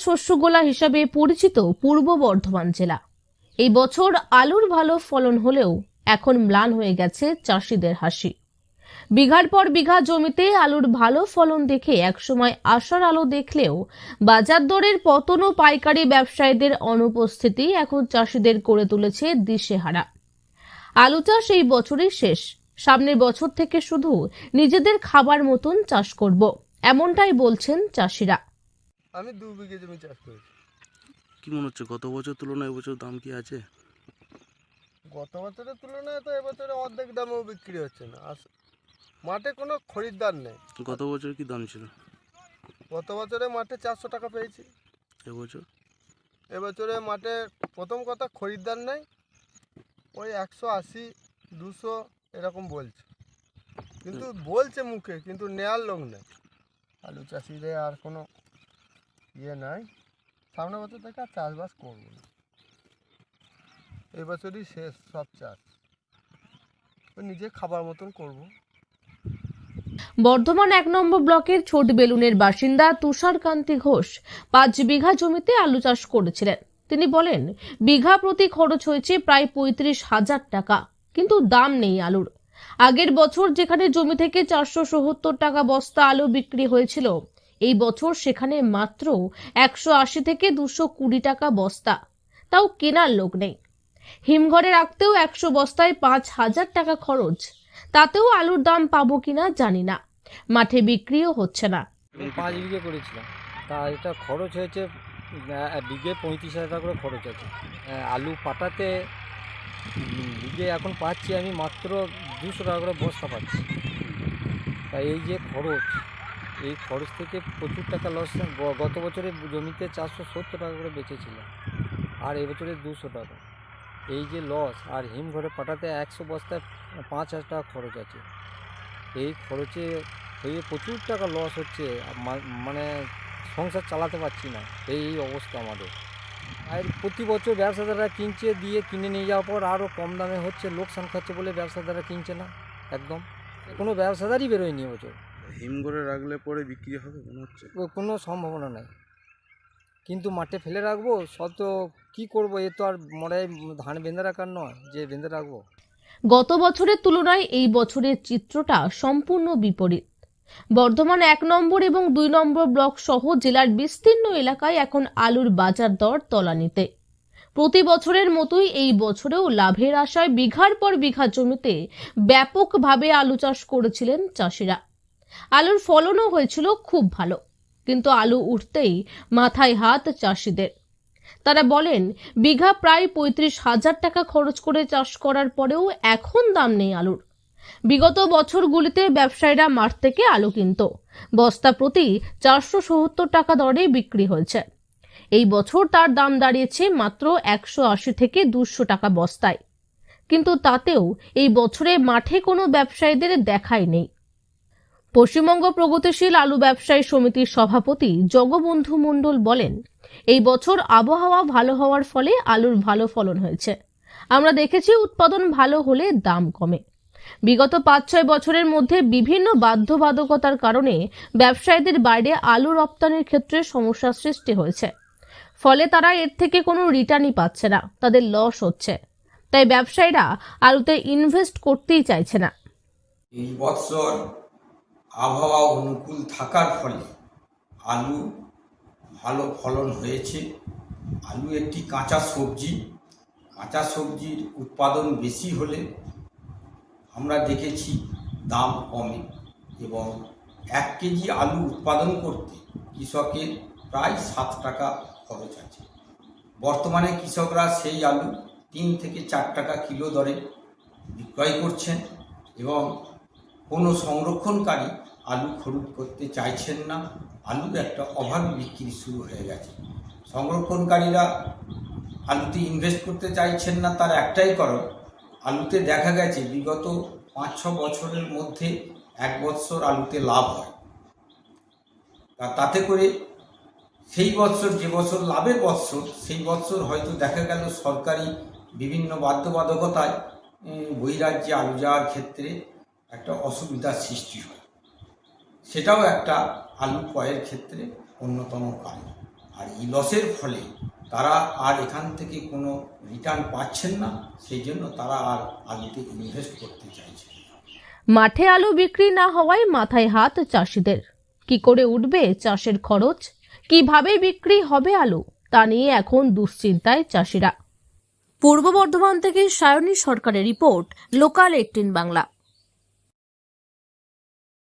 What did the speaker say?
শস্যগোলা হিসাবে পরিচিত পূর্ব বর্ধমান জেলা। এই বছর আলুর ভালো ফলন হলেও এখন ম্লান হয়ে গেছে চাষিদের হাসি। বিঘার পর বিঘা জমিতে আলুর ভালো ফলন দেখে একসময় আশার আলো দেখলেও বাজার দরের পতন ও পাইকারি ব্যবসায়ীদের অনুপস্থিতি এখন চাষিদের করে তুলেছে দিশেহারা। আলু চাষ এই বছরই শেষ, সামনের বছর থেকে শুধু নিজেদের খাবার মতন চাষ করব, এমনটাই বলছেন চাষিরা। আমি 2 বিঘে জমি চাষ করেছি। কি মনে হচ্ছে গত বছর তুলনায় এবছর দাম কি আছে? গত বছরের তুলনায় তো এবছরে অর্ধেক দামেও বিক্রি হচ্ছে না। মাঠে কোনো খরিদ্দার নেই। গত বছর কি দাম ছিল? গত বছরে মাঠে 400 টাকা পেয়েছি। এবছরে মাঠে প্রথম কথা খরিদ্দার নেই, ওই 180 200 এরকম বলছে, কিন্তু বলছে মুখে, কিন্তু নেয়ার লোক নেই। আলু চাষিদের আর কোনো ইয়ে নাই, সামনের বছর থেকে আর চাষবাস করবো না, এই বছরই শেষ সব চাষ, নিজে খাবার মতন করব। বর্ধমান 1 নম্বর ব্লকের ছোট বেলুনের বাসিন্দা তুষারকান্তি ঘোষ 5 বিঘা জমিতে আলু চাষ করেছিলেন। তিনি বলেন, বিঘা প্রতি খরচ হয়েছে প্রায় 35,000 টাকা, কিন্তু দাম নেই আলুর। আগের বছর যেখানে জমি থেকে 470 টাকা বস্তা আলু বিক্রি হয়েছিল, এই বছর সেখানে মাত্র 180 থেকে 220 টাকা বস্তা, তাও কেনার লোক নেই। হিমঘরে রাখতেও 100 বস্তায় 5,000 টাকা খরচ, তাতেও আলুর দাম পাবো কিনা জানি না, মাঠে বিক্রিও হচ্ছে না। 5 বিঘে করেছিলাম, তা এটা খরচ হয়েছে বিঘে 35,000 টাকা করে খরচ আছে। আলু পাটাতে বিঘে এখন পাচ্ছি আমি মাত্র 200 টাকা করে বস্তা পাচ্ছি। তাই এই যে খরচ, এই খরচ থেকে প্রচুর টাকা লস। গত বছরে জমিতে 470 টাকা করে বেচেছিলাম, আর এবছরে 200 টাকা। এই যে লস, আর হিমঘরে পাঠাতে 100 বস্তায় 5,000 টাকা খরচ আছে। এই খরচে হয়ে প্রচুর টাকা লস হচ্ছে, মানে সংসার চালাতে পারছি না, এই অবস্থা আমাদের। আর প্রতি বছর ব্যবসাদাররা কিনছে, দিয়ে কিনে নিয়ে যাওয়ার পর আরও কম দামে হচ্ছে, লোকসান খাচ্ছে বলে ব্যবসাদাররা কিনছে না, একদম কোনো ব্যবসাদারই বেরোয়নি এবছর। হিমঘরে রাখলে পরে বিক্রি হবে মনে হচ্ছে? কোনো সম্ভাবনা নাই, কিন্তু মাঠে ফেলে রাখবো সব, তো কী করবো, এ তো আর মরায় ধান বেঁধে রাখার নয় যে বেঁধে রাখবো। গত বছরের তুলনায় এই বছরের চিত্রটা সম্পূর্ণ বিপরীত। বর্ধমান 1 নম্বর এবং 2 নম্বর ব্লক সহ জেলার বিস্তীর্ণ এলাকায় এখন আলুর বাজার দর তলানিতে। প্রতি বছরের মতোই এই বছরেও লাভের আশায় বিঘার পর বিঘা জমিতে ব্যাপকভাবে আলু চাষ করেছিলেন চাষিরা। আলুর ফলনও হয়েছিল খুব ভালো, কিন্তু আলু উঠতেই মাথায় হাত চাষিদের। তারা বলেন, বিঘা প্রায় 35,000 টাকা খরচ করে চাষ করার পরেও এখন দাম নেই আলুর। বিগত বছরগুলিতে ব্যবসায়ীরা মাঠ থেকে আলু কিনত, বস্তা প্রতি 470 টাকা দরে বিক্রি হয়েছে। এই বছর তার দাম দাঁড়িয়েছে মাত্র 180 থেকে 200 টাকা বস্তায়, কিন্তু তাতেও এই বছরে মাঠে কোনো ব্যবসায়ীদের দেখাই নেই। পশ্চিমবঙ্গ প্রগতিশীল আলু ব্যবসায়ী সমিতির সভাপতি জগবন্ধু মণ্ডল বলেন, এই বছর আবহাওয়া ভালো হওয়ার ফলে আলুর ভালো ফলন হয়েছে। আমরা দেখেছি উৎপাদন ভালো হলে দাম কমে। বিগত 5-6 বছরের মধ্যে বিভিন্ন বাধ্যবাধকতার কারণে ব্যবসায়ীদের বাইরে আলু রপ্তানির ক্ষেত্রে সমস্যার সৃষ্টি হয়েছে, ফলে তারা এর থেকে কোনো রিটার্নই পাচ্ছে না, তাদের লস হচ্ছে। তাই ব্যবসায়ীরা আলুতে ইনভেস্ট করতেই চাইছে না। এই বছর আবহাওয়া অনুকূল থাকার ফলে আলু ভালো ফলন হয়েছে। আলু একটি কাঁচা সবজি, কাঁচা সবজির উৎপাদন বেশি হলে আমরা দেখেছি দাম কমে, এবং 1 কেজি আলু উৎপাদন করতে কৃষকের প্রায় 7 টাকা খরচ আছে। বর্তমানে কৃষকরা সেই আলু 3 থেকে 4 টাকা কিলো দরে বিক্রয় করছেন, এবং কোনো সংরক্ষণকারী আলু খরিদ করতে চাইছেন না। আলুর একটা অভাবী বিক্রি শুরু হয়ে গেছে। সংরক্ষণকারীরা আলুতে ইনভেস্ট করতে চাইছেন না, তার একটাই কারণ, আলুতে দেখা গেছে বিগত 5-6 বছরের মধ্যে 1 বছর আলুতে লাভ হয়, তাতে করে সেই বছর, যে বছর লাভের বছর, সেই বছর হয়তো দেখা গেল সরকারি বিভিন্ন বাধ্যবাধকতায় বহিরাজ্যে আলু যাওয়ার ক্ষেত্রে একটা অসুবিধার সৃষ্টি হয়। সেটাও একটা আলু ক্রয়ের ক্ষেত্রে অন্যতম কারণ। আর এই লসের ফলে তারা আর এখান থেকে কোনো রিটার্ন পাচ্ছেন না, সেই জন্য তারা আর আলুতে ইনভেস্ট করতে চাইছে না। মাঠে আলু বিক্রি না হওয়ায় মাথায় হাত চাষিদের। কি করে উঠবে চাষের খরচ, কিভাবে বিক্রি হবে আলু, তা নিয়ে এখন দুশ্চিন্তায় চাষিরা। পূর্ব বর্ধমান থেকে সায়নী সরকারের রিপোর্ট, লোকাল 18 বাংলা।